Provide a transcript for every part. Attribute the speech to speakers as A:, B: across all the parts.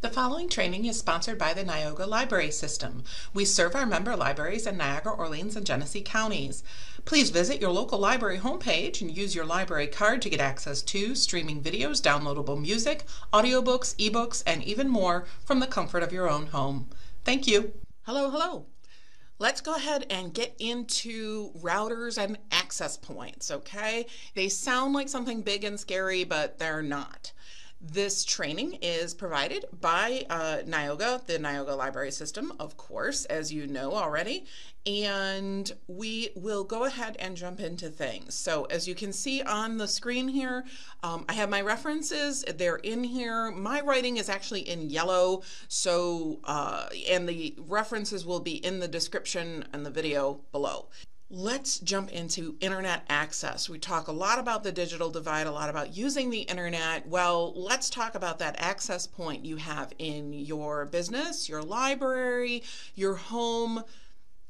A: The following training is sponsored by the Niagara Library System. We serve our member libraries in Niagara, Orleans, and Genesee counties. Please visit your local library homepage and use your library card to get access to streaming videos, downloadable music, audiobooks, ebooks, and even more from the comfort of your own home. Thank you. Hello. Let's go ahead and get into routers and access points, okay? They sound like something big and scary, but they're not. This training is provided by Niagara, the Niagara Library System, of course, as you know already, and we will go ahead and jump into things. So as you can see on the screen here, I have my references. They're in here. My writing is actually in yellow, so and the references will be in the description and the video below. Let's jump into internet access. We talk a lot about the digital divide, a lot about using the internet. Well, let's talk about that access point you have in your business, your library, your home.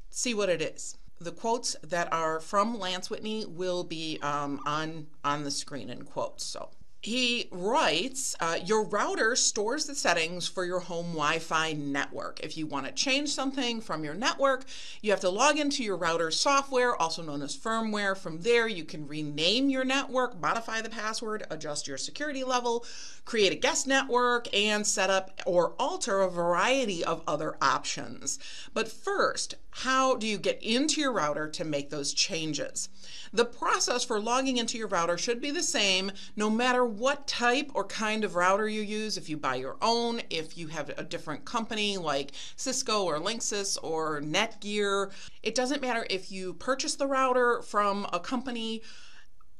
A: See what it is. The quotes that are from Lance Whitney will be on the screen in quotes. So he writes, your router stores the settings for your home Wi-Fi network. If you want to change something from your network, you have to log into your router software, also known as firmware. From there, you can rename your network, modify the password, adjust your security level, create a guest network, and set up or alter a variety of other options. But first, how do you get into your router to make those changes? The process for logging into your router should be the same no matter what type or kind of router you use. If you buy your own, if you have a different company like Cisco or Linksys or Netgear, it doesn't matter if you purchase the router from a company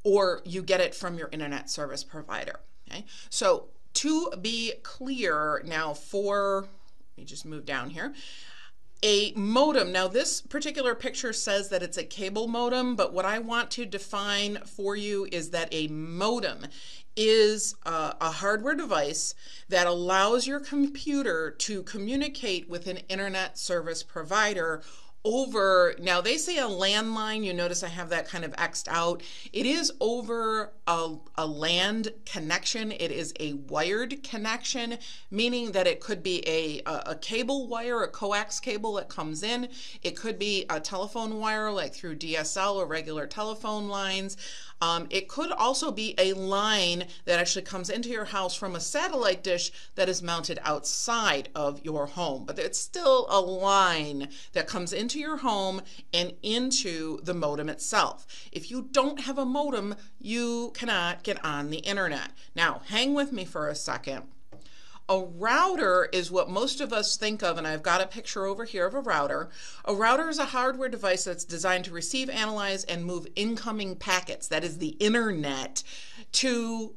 A: or you get it from your internet service provider. Okay? So to be clear now let me just move down here. A modem. Now this particular picture says that it's a cable modem, but what I want to define for you is that a modem is a hardware device that allows your computer to communicate with an internet service provider over, now they say a landline, you notice I have that kind of X'd out. It is over a LAN connection. It is a wired connection, meaning that it could be a cable wire, a coax cable that comes in. It could be a telephone wire like through DSL or regular telephone lines. It could also be a line that actually comes into your house from a satellite dish that is mounted outside of your home. But it's still a line that comes into your home and into the modem itself. If you don't have a modem, you cannot get on the internet. Now, hang with me for a second. A router is what most of us think of, and I've got a picture over here of a router. A router is a hardware device that's designed to receive, analyze, and move incoming packets, that is the internet, to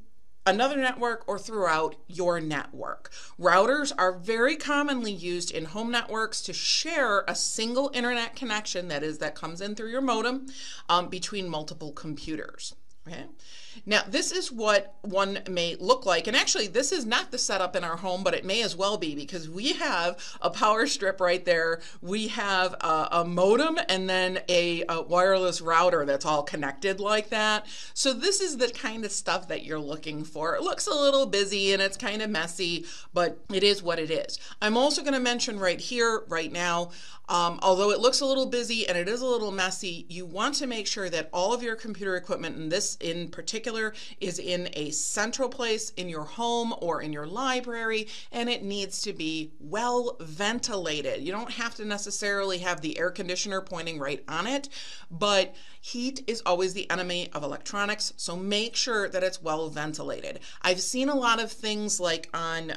A: another network or throughout your network. Routers are very commonly used in home networks to share a single internet connection, that comes in through your modem, between multiple computers. Okay. Now this is what one may look like, and actually this is not the setup in our home, but it may as well be, because we have a power strip right there. We have a modem and then a wireless router that's all connected like that. So this is the kind of stuff that you're looking for. It looks a little busy and it's kind of messy, but it is what it is. I'm also going to mention right here, right now, although it looks a little busy and it is a little messy, you want to make sure that all of your computer equipment, and this in particular, is in a central place in your home or in your library, and it needs to be well ventilated. You don't have to necessarily have the air conditioner pointing right on it, but heat is always the enemy of electronics, so make sure that it's well ventilated. I've seen a lot of things like on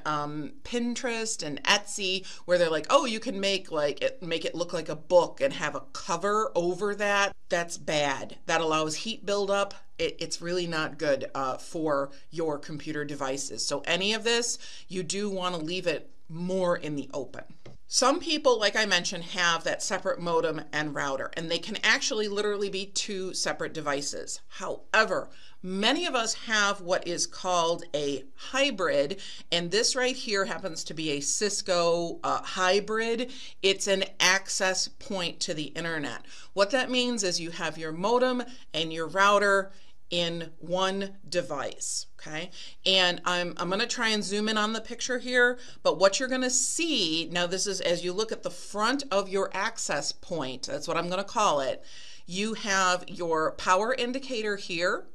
A: Pinterest and Etsy where they're like, oh, you can make it look like a book and have a cover over that. That's bad. That allows heat buildup. It's really not good for your computer devices. So any of this, you do want to leave it more in the open. Some people, like I mentioned, have that separate modem and router, and they can actually literally be two separate devices. However, many of us have what is called a hybrid, and this right here happens to be a Cisco Hybrid. It's an access point to the internet. What that means is you have your modem and your router in one device, okay? And I'm going to try and zoom in on the picture here, but what you're going to see, now this is as you look at the front of your access point, that's what I'm going to call it, you have your power indicator here.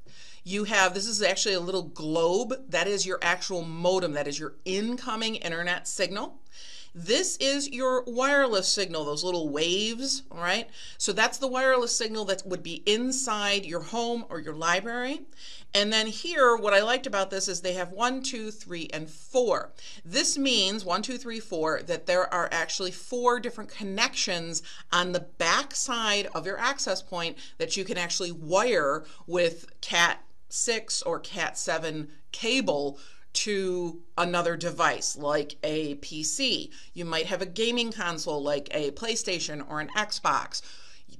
A: You have, this is actually a little globe, that is your actual modem, that is your incoming internet signal. This is your wireless signal, those little waves, all right? So that's the wireless signal that would be inside your home or your library. And then here, what I liked about this is they have 1, 2, 3, and 4. This means 1, 2, 3, 4 that there are actually 4 different connections on the back side of your access point that you can actually wire with Cat 6 or Cat 7 cable to another device like a PC. You might have a gaming console like a PlayStation or an Xbox.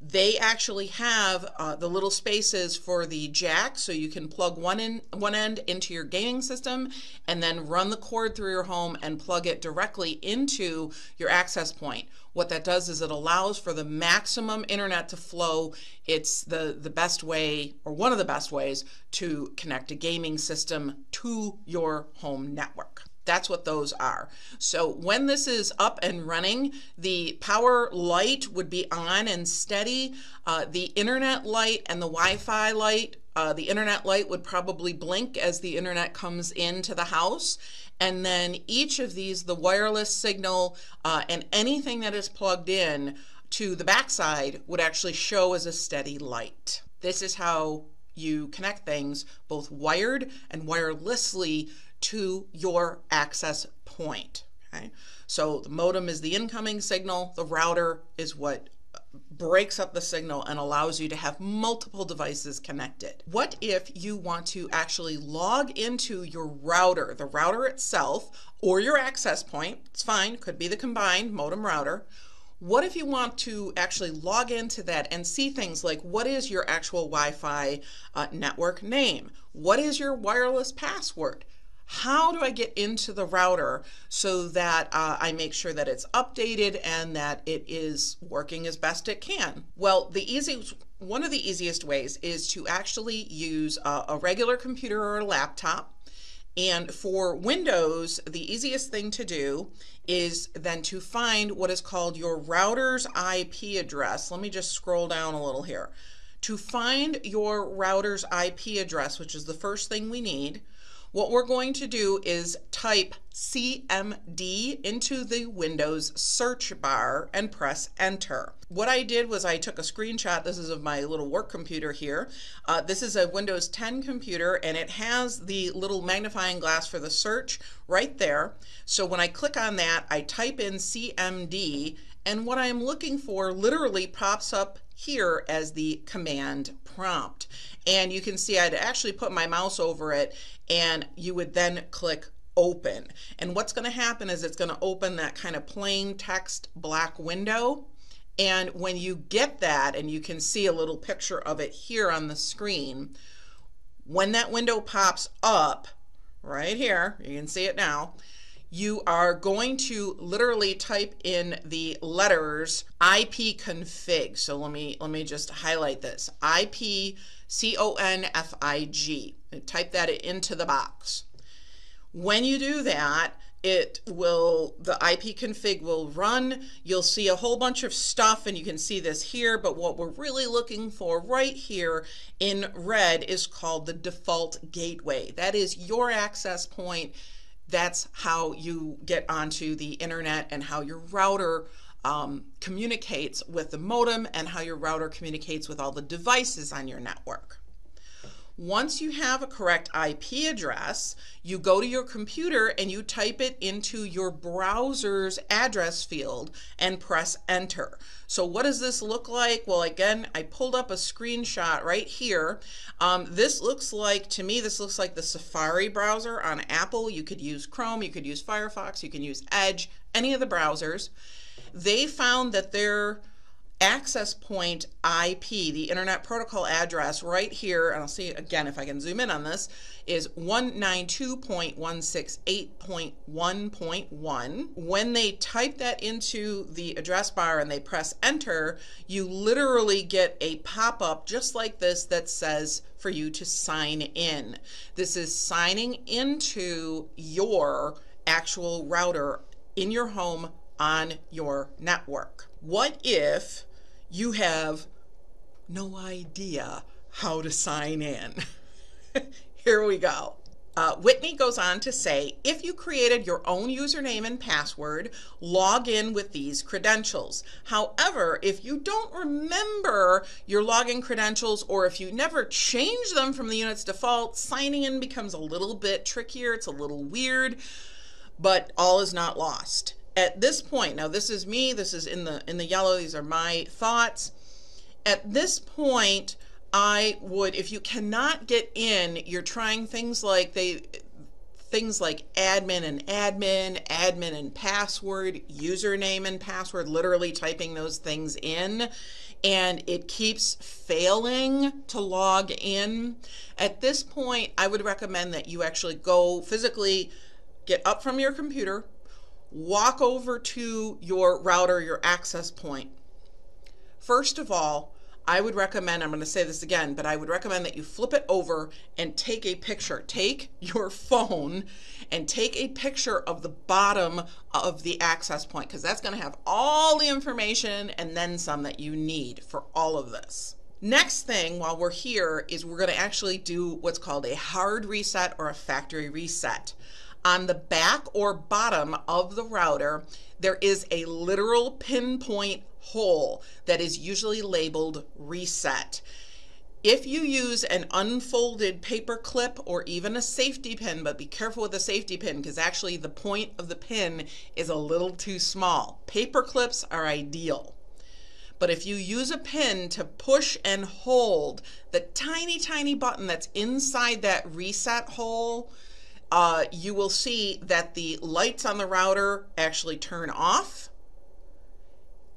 A: They actually have the little spaces for the jack, so you can plug one end into your gaming system and then run the cord through your home and plug it directly into your access point. What that does is it allows for the maximum internet to flow. It's the best way, or one of the best ways, to connect a gaming system to your home network. That's what those are. So when this is up and running, the power light would be on and steady. The internet light and the Wi-Fi light, the internet light would probably blink as the internet comes into the house. And then each of these, the wireless signal and anything that is plugged in to the backside would actually show as a steady light. This is how you connect things both wired and wirelessly to your access point. Okay? So the modem is the incoming signal, the router is what breaks up the signal and allows you to have multiple devices connected. What if you want to actually log into your router, the router itself, or your access point? It's fine, could be the combined modem router. What if you want to actually log into that and see things like, what is your actual Wi-Fi network name? What is your wireless password? How do I get into the router so that I make sure that it's updated and that it is working as best it can? Well, one of the easiest ways is to actually use a regular computer or a laptop. And for Windows, the easiest thing to do is then to find what is called your router's IP address. Let me just scroll down a little here. To find your router's IP address, which is the first thing we need, what we're going to do is type CMD into the Windows search bar and press enter. What I did was I took a screenshot. This is of my little work computer here. This is a Windows 10 computer and it has the little magnifying glass for the search right there. So when I click on that, I type in CMD and what I'm looking for literally pops up here as the command prompt. And you can see I'd actually put my mouse over it and you would then click open. And what's going to happen is it's going to open that kind of plain text black window. And when you get that, and you can see a little picture of it here on the screen, when that window pops up right here, you can see it now, you are going to literally type in the letters ipconfig. So let me just highlight this. ipconfig. Type that into the box. When you do that, the ipconfig will run. You'll see a whole bunch of stuff and you can see this here, but what we're really looking for right here in red is called the default gateway. That is your access point. That's how you get onto the internet and how your router communicates with the modem and how your router communicates with all the devices on your network. Once you have a correct IP address, you go to your computer and you type it into your browser's address field and press enter. So what does this look like? Well, again, I pulled up a screenshot right here. This looks like, to me, this looks like the Safari browser on Apple. You could use Chrome, you could use Firefox, you can use Edge, any of the browsers. They found that their access point IP, the Internet Protocol address right here, and I'll see again if I can zoom in on this, is 192.168.1.1. When they type that into the address bar and they press enter, you literally get a pop-up just like this that says for you to sign in. This is signing into your actual router in your home on your network. What if you have no idea how to sign in? Here we go. Whitney goes on to say, if you created your own username and password, log in with these credentials. However, if you don't remember your login credentials, or if you never change them from the unit's default, signing in becomes a little bit trickier. It's a little weird, but all is not lost. At this point, now this is me, this is in the yellow, these are my thoughts. At this point, I would, if you cannot get in, you're trying things like admin and admin and password, username and password, literally typing those things in, and it keeps failing to log in. At this point, I would recommend that you actually go physically, get up from your computer, walk over to your router, your access point. First of all, I would recommend, I'm going to say this again, but I would recommend that you flip it over and take a picture. Take your phone and take a picture of the bottom of the access point, because that's going to have all the information and then some that you need for all of this. Next thing while we're here is we're going to actually do what's called a hard reset or a factory reset. On the back or bottom of the router, there is a literal pinpoint hole that is usually labeled reset. If you use an unfolded paper clip or even a safety pin, but be careful with the safety pin because actually the point of the pin is a little too small. Paper clips are ideal. But if you use a pin to push and hold the tiny button that's inside that reset hole, you will see that the lights on the router actually turn off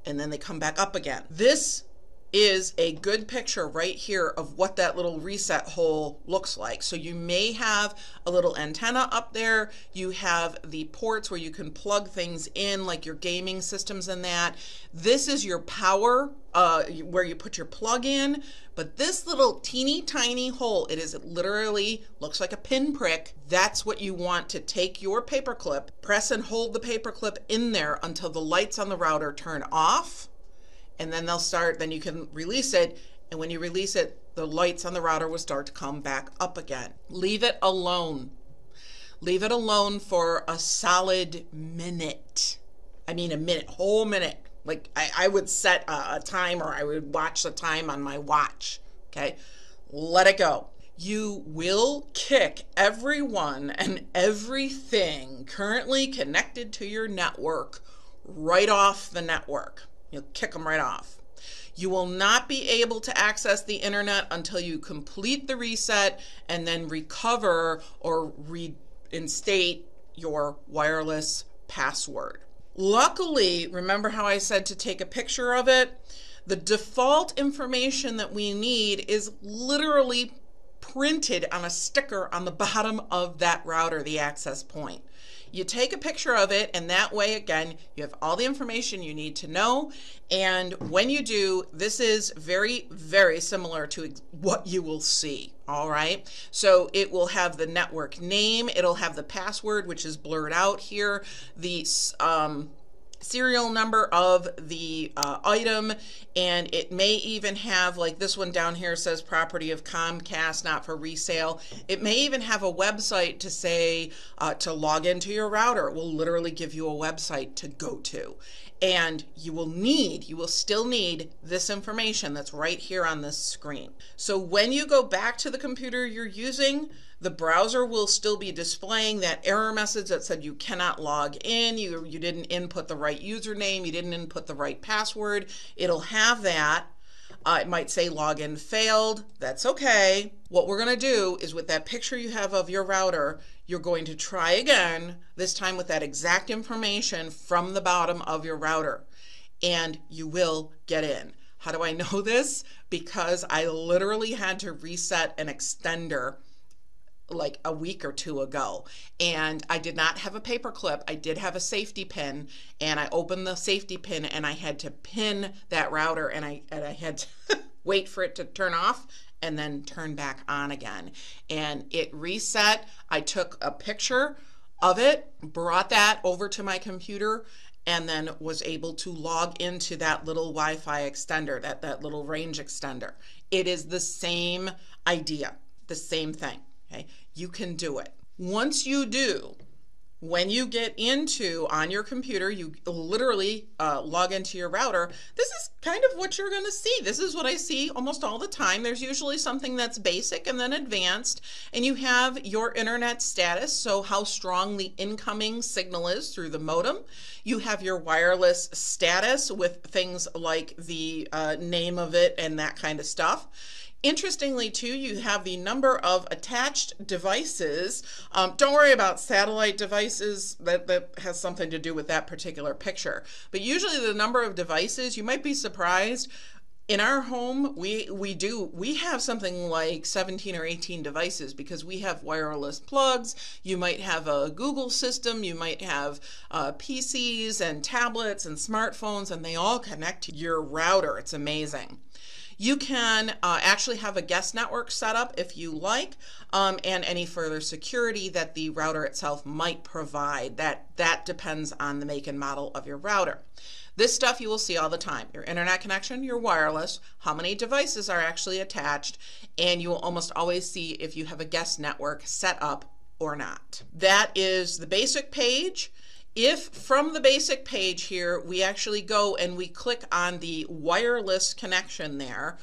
A: and then they come back up again. This is a good picture right here of what that little reset hole looks like. So you may have a little antenna up there. You have the ports where you can plug things in, like your gaming systems and that. This is your power, where you put your plug in. But this little teeny tiny hole, it literally looks like a pinprick. That's what you want to take your paperclip, press and hold the paperclip in there until the lights on the router turn off. And then they'll start, then you can release it. And when you release it, the lights on the router will start to come back up again. Leave it alone. Leave it alone for a solid minute. I mean a minute, whole minute. Like I would set a time, or I would watch the time on my watch, okay? Let it go. You will kick everyone and everything currently connected to your network right off the network. You'll kick them right off. You will not be able to access the internet until you complete the reset and then recover or reinstate your wireless password. Luckily, remember how I said to take a picture of it? The default information that we need is literally printed on a sticker on the bottom of that router, the access point. You take a picture of it, and that way, again, you have all the information you need to know. And when you do, this is very, very similar to what you will see, all right? So it will have the network name, it'll have the password, which is blurred out here, the serial number of the item, and it may even have, like this one down here says property of Comcast, not for resale. It may even have a website to say to log into your router. It will literally give you a website to go to. And you will still need this information that's right here on this screen. So when you go back to the computer you're using, the browser will still be displaying that error message that said you cannot log in, you didn't input the right username, you didn't input the right password. It'll have that. It might say login failed. That's okay. What we're going to do is, with that picture you have of your router, you're going to try again, this time with that exact information from the bottom of your router. and you will get in. How do I know this? Because I literally had to reset an extender like a week or two ago, and I did not have a paper clip. I did have a safety pin, and I opened the safety pin and I had to pin that router, and I had to wait for it to turn off and then turn back on again, and it reset. I took a picture of it, brought that over to my computer, and then was able to log into that little Wi-Fi extender, that little range extender. It is the same idea, the same thing. Okay, you can do it. Once you do, when you get into on your computer, you literally log into your router. This is kind of what you're going to see. This is what I see almost all the time. There's usually something that's basic and then advanced, and you have your internet status, so how strong the incoming signal is through the modem. You have your wireless status with things like the name of it and that kind of stuff. Interestingly, too, you have the number of attached devices. Don't worry about satellite devices. That has something to do with that particular picture. But usually the number of devices, you might be surprised. In our home, we have something like 17 or 18 devices because we have wireless plugs. You might have a Google system. You might have PCs and tablets and smartphones, and they all connect to your router. It's amazing. You can actually have a guest network set up if you like, and any further security that the router itself might provide. That depends on the make and model of your router. This stuff you will see all the time. Your internet connection, your wireless, how many devices are actually attached, and you will almost always see if you have a guest network set up or not. That is the basic page. If from the basic page here, we actually go and we click on the wireless connection there,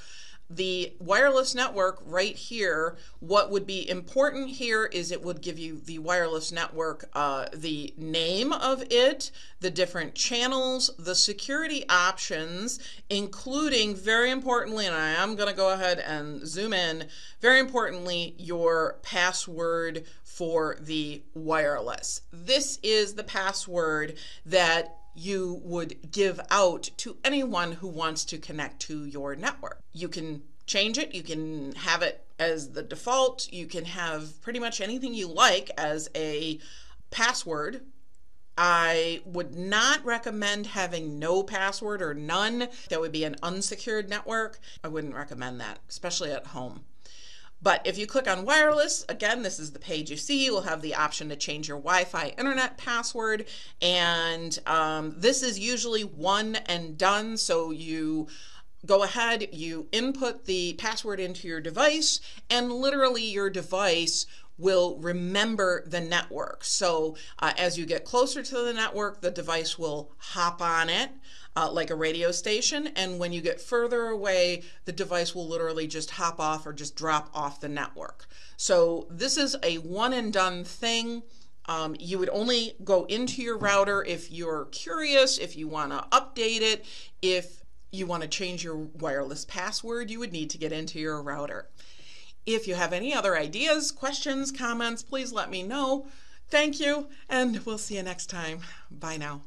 A: the wireless network right here, what would be important here is it would give you the wireless network, the name of it, the different channels, the security options, including, very importantly, and I am going to go ahead and zoom in, very importantly, your password for the wireless. This is the password that you would give out to anyone who wants to connect to your network. You can change it, you can have it as the default, you can have pretty much anything you like as a password. I would not recommend having no password or none. That would be an unsecured network. I wouldn't recommend that, especially at home. But if you click on wireless, again, this is the page you see. You'll have the option to change your Wi-Fi internet password, and this is usually one and done. So you go ahead, you input the password into your device, and literally your device will remember the network. So as you get closer to the network, the device will hop on it like a radio station, and when you get further away, the device will literally just hop off or just drop off the network. So this is a one and done thing. You would only go into your router if you're curious, if you want to update it, if you want to change your wireless password, you would need to get into your router. If you have any other ideas, questions, comments, please let me know. Thank you, and we'll see you next time. Bye now.